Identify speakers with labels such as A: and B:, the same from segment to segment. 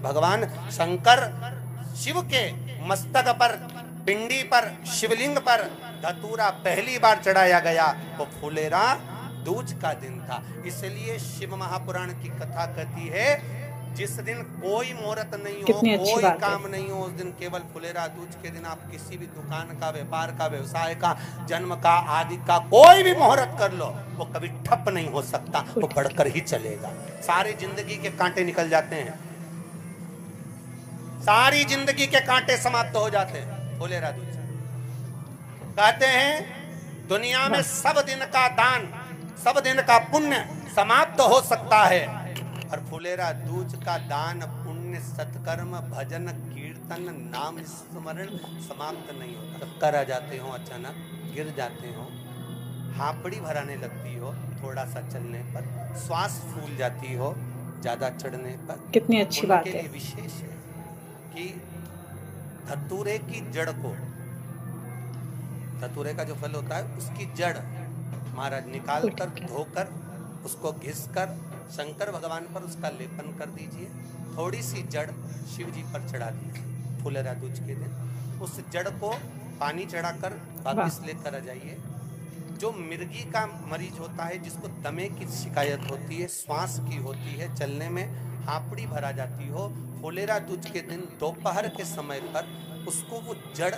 A: भगवान शंकर शिव के मस्तक पर, पिंडी पर, शिवलिंग पर धतूरा पहली बार चढ़ाया गया वो फुलेरा दूज का दिन था। इसलिए शिव महापुराण की कथा कहती है जिस दिन कोई मुहूर्त नहीं हो, कोई काम नहीं हो, उस दिन केवल फुलेरा दूज के दिन आप किसी भी दुकान का, व्यापार का, व्यवसाय का, जन्म का, आदि का कोई भी मुहूर्त कर लो, वो कभी ठप नहीं हो सकता, वो बढ़कर ही चलेगा। सारी जिंदगी के कांटे निकल जाते हैं, सारी जिंदगी के कांटे समाप्त हो जाते हैं फुलेरा दूज। कहते हैं दुनिया में सब दिन का दान, सब दिन का पुण्य समाप्त हो सकता है, और फुलेरा दूज का दान, पुण्य, सत्कर्म, भजन, कीर्तन, नाम स्मरण समाप्त नहीं होता। चक्कर आ जाते हो, अचानक गिर जाते हो, हापड़ी भराने लगती हो थोड़ा सा चलने पर, श्वास फूल जाती हो ज्यादा चढ़ने पर, कितनी अच्छी बात है। विशेष है कि धतूरे की जड़ को, धतूरे का जो फल होता है उसकी जड़ महाराज निकाल कर, धोकर, उसको घिस कर शंकर भगवान पर उसका लेपन कर दीजिए। थोड़ी सी जड़ शिव जी पर चढ़ा दीजिए फुलेरा दूज के दिन। उस जड़ को पानी चढ़ाकर वापस लेकर आ जाइए। जो मिर्गी का मरीज होता है, जिसको दमे की शिकायत होती है, श्वास की होती है, चलने में हापड़ी भरा जाती हो, फुलेरा दूज के दिन दोपहर के समय पर उसको वो जड़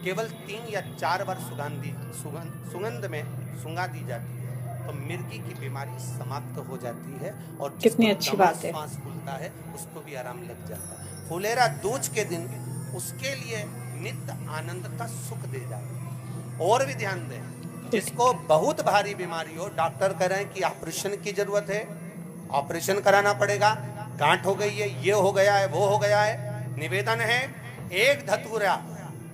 A: केवल 3 या 4 बार सुगंध में सुंगा दी जाती है, तो मिर्गी की बीमारी समाप्त हो जाती है, और कितनी अच्छी बात है, श्वास फूलता है उसको भी आराम लग जाता है। फुलेरा दूज के दिन उसके लिए नित्य आनंद का सुख दे जाए। और भी ध्यान दें, जिसको बहुत भारी बीमारी हो, डॉक्टर कह रहे हैं कि ऑपरेशन की जरूरत है, ऑपरेशन कराना पड़ेगा, गांठ हो गई है, ये हो गया है, वो हो गया है, निवेदन है एक धतूरा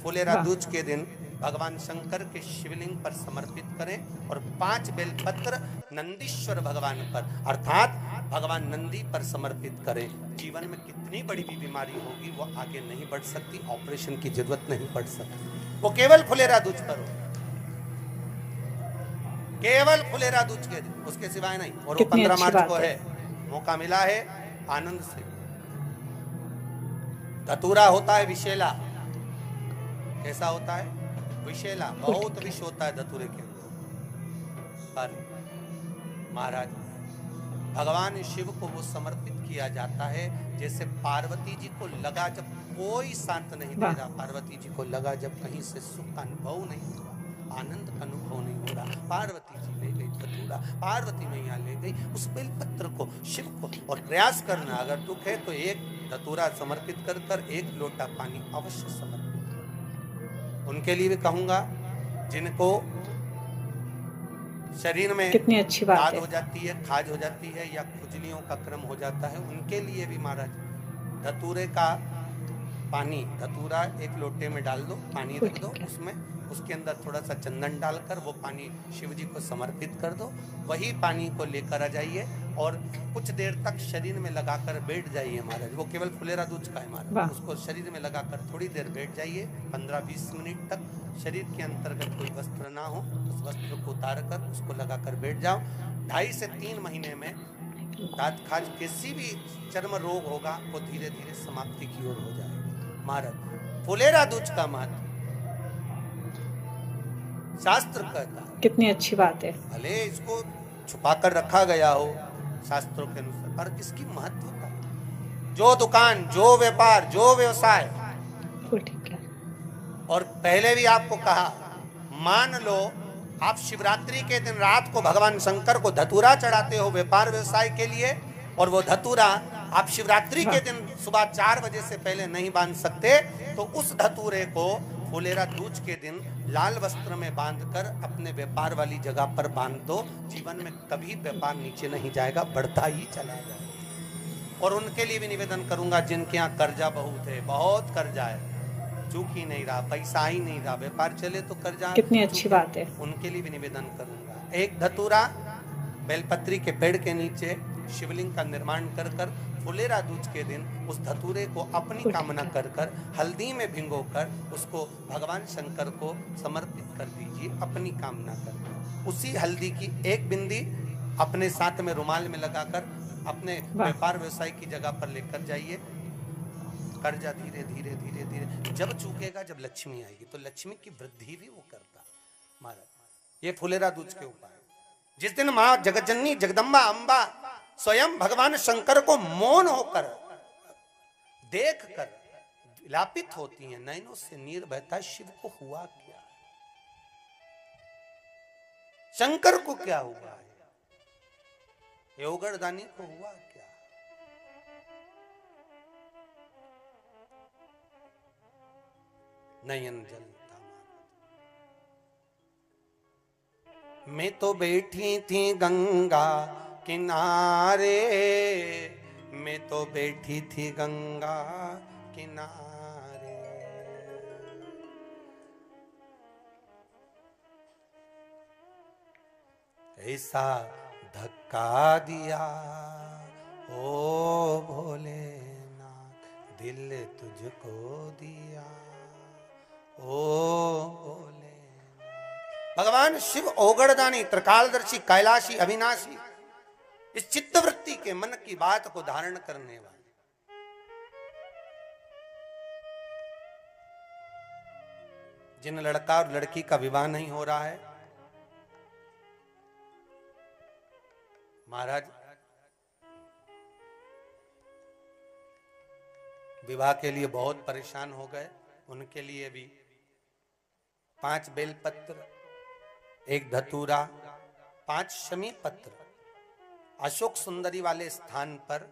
A: फुलेरा दूज के दिन भगवान शंकर के शिवलिंग पर समर्पित करें, और 5 बेलपत्र नंदीश्वर भगवान पर अर्थात भगवान नंदी पर समर्पित करें। जीवन में कितनी बड़ी भी बीमारी होगी वो आगे नहीं बढ़ सकती, ऑपरेशन की जरूरत नहीं पड़ सकती, वो केवल फुलेरा दूज पर हो, केवल फुलेरा दूज के दिन, उसके सिवाय नहीं। और वो 15 मार्च को है, मौका मिला है, आनंद से। धतूरा होता है विषैला, कैसा होता है? विषैला, बहुत विष होता है धतूरे के अंदर। पर महाराज भगवान शिव को वो समर्पित किया जाता है जैसे पार्वती जी को लगा, जब कोई साथ नहीं दे रहा, पार्वती जी को लगा जब कहीं से सुख का अनुभव नहीं हो रहा, आनंद का अनुभव नहीं हो रहा, पार्वती जी ले गई धतूरा, पार्वती मैया ले गई उस बेलपत्र को शिव को। और प्रयास करना, अगर दुख है तो एक धतूरा समर्पित कर कर 1 लोटा पानी अवश्य समर्पित। उनके लिए भी कहूंगा जिनको शरीर में कितनी अच्छी बात दाद हो जाती है, खाज हो जाती है, या खुजलियों का क्रम हो जाता है, उनके लिए भी महाराज धतूरे का पानी, धतूरा 1 लोटे में डाल दो, पानी रख दो उसमें, उसके अंदर थोड़ा सा चंदन डालकर वो पानी शिव जी को समर्पित कर दो। वही पानी को लेकर आ जाइए और कुछ देर तक शरीर में लगाकर बैठ जाइए महाराज। वो केवल फुलेरा दूज का है महाराज, उसको शरीर में लगाकर थोड़ी देर बैठ जाइए, 15-20 मिनट तक। शरीर के अंतर्गत कोई वस्त्र ना हो, उस वस्त्र को उतार कर उसको लगाकर बैठ जाओ। 2.5 से 3 महीने में दांत खाज किसी भी चर्म रोग होगा वो धीरे धीरे समाप्ति की ओर हो जाएगा। महाराज फुलेरा दूज का महत्व शास्त्र कहता है, कितनी अच्छी बात है। भले इसको छुपा कर रखा गया हो शास्त्रों के अनुसार, पर इसकी महत्वता, जो दुकान, जो व्यापार, जो व्यवसाय, ठीक है। और पहले भी आपको कहा, मान लो आप शिवरात्रि के दिन रात को भगवान शंकर को धतूरा चढ़ाते हो व्यापार व्यवसाय के लिए, और वो धतूरा आप शिवरात्रि के दिन सुबह 4 बजे से पहले नहीं बांध सकते, तो उस धतूरे को फुलेरा दूज के दिन लाल वस्त्र में बांधकर अपने व्यापार वाली जगह पर बांध दो। जीवन में कभी व्यापार नीचे नहीं जाएगा, बढ़ता ही चला जाएगा। और उनके लिए भी निवेदन करूंगा जिनके यहाँ कर्जा बहुत है, बहुत कर्जा है, चूक ही नहीं रहा, पैसा ही नहीं रहा, व्यापार चले तो कर्जा, कितनी अच्छी बात है, उनके लिए भी निवेदन करूंगा। 1 धतूरा बेलपत्री के पेड़ के नीचे शिवलिंग का निर्माण कर कर फुलेरा दूज के दिन उस धतूरे को अपनी कामना कर कर हल्दी में भिगोकर उसको भगवान शंकर को समर्पित कर दीजिए अपनी कामना कर। उसी हल्दी की 1 बिंदी अपने साथ में रुमाल में लगाकर अपने व्यापार व्यवसाय की जगह पर लेकर जाइए। कर्जा धीरे धीरे धीरे धीरे जब चूकेगा, जब लक्ष्मी आएगी तो लक्ष्मी की वृद्धि भी वो करता महाराज। ये फुलेरा दूज के उपाय। जिस दिन मां जगतजननी जगदम्बा अंबा स्वयं भगवान शंकर को मौन होकर देख कर विलापित होती हैं, नैनों से नीर बहता, शिव को हुआ क्या, शंकर को क्या हुआ है, योगरदानी को हुआ क्या। नयन जलता। मैं तो बैठी थी गंगा किनारे, मैं तो बैठी थी गंगा किनारे, ऐसा धक्का दिया ओ भोलेनाथ, दिल तुझको दिया ओ भोले। भगवान शिव ओगड़दानी, त्रिकालदर्शी, कैलाशी, अविनाशी, इस चित्तवृत्ति के मन की बात को धारण करने वाले। जिन लड़का और लड़की का विवाह नहीं हो रहा है, महाराज विवाह के लिए बहुत परेशान हो गए, उनके लिए भी 5 बेलपत्र, 1 धतूरा, 5 शमी पत्र अशोक सुंदरी वाले स्थान पर,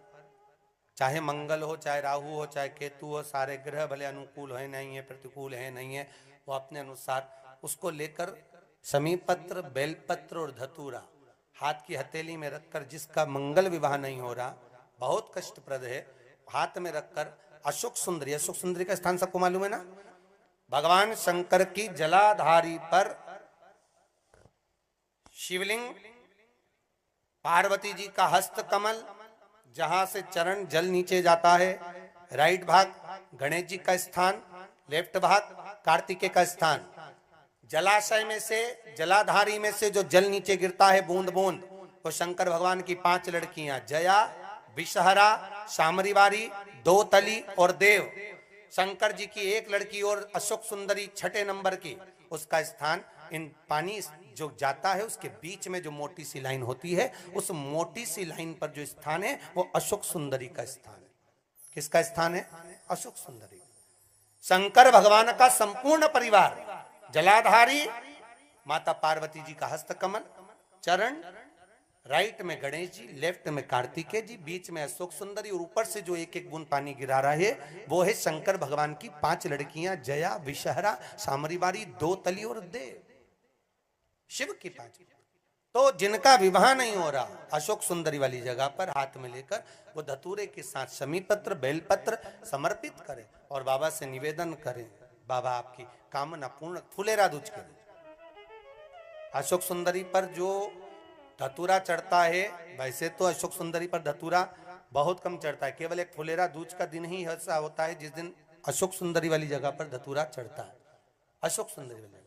A: चाहे मंगल हो, चाहे राहु हो, चाहे केतु हो, सारे ग्रह भले अनुकूल है नहीं है, प्रतिकूल है नहीं है, वो अपने अनुसार उसको लेकर शमी पत्र, बेलपत्र और धतूरा हाथ की हथेली में रखकर, जिसका मंगल विवाह नहीं हो रहा, बहुत कष्टप्रद है, हाथ में रखकर अशोक सुंदरी, अशोक सुंदरी का स्थान सबको मालूम है ना, भगवान शंकर की जलाधारी पर शिवलिंग, पार्वती जी का हस्त कमल, जहां से चरण जल नीचे जाता है, राइट भाग गणेश जी का स्थान, लेफ्ट भाग कार्तिकेय का स्थान, जलाशय में से, जलाधारी में से जो जल नीचे गिरता है बूंद बूंद, वो शंकर भगवान की 5 लड़कियां, जया, विषहरा, शामरीवारी, दोतली और देव। शंकर जी की 1 लड़की और अशोक सुंदरी 6ठे नंबर की, उसका स्थान, इन पानी जो जाता है उसके बीच में जो मोटी सी लाइन होती है, उस मोटी सी लाइन पर जो स्थान है वो अशोक सुंदरी का स्थान है। किसका स्थान है? अशोक सुंदरी। शंकर भगवान का संपूर्ण परिवार, जलाधारी माता पार्वती जी का हस्तकमल, चरण, राइट में गणेश जी, लेफ्ट में कार्तिकेय जी, बीच में अशोक सुंदरी, और ऊपर से जो 1-1 बूंद पानी गिरा रहा है वो है शंकर भगवान की 5 लड़कियां, जया, विषहरा, शामरीवारी, दोतली और देव। शिव की 5। तो जिनका विवाह नहीं हो रहा, अशोक सुंदरी वाली जगह पर हाथ में लेकर वो धतूरे के साथ शमी पत्र, बेलपत्र समर्पित करें और बाबा से निवेदन करें, बाबा आपकी कामना पूर्ण। फुलेरा दूज के अशोक सुंदरी पर जो धतूरा चढ़ता है, वैसे तो अशोक सुंदरी पर धतूरा बहुत कम चढ़ता है, केवल एक फुलेरा दूज का दिन ही ऐसा होता है जिस दिन अशोक सुंदरी वाली जगह पर धतूरा चढ़ता है। अशोक सुंदरी वाली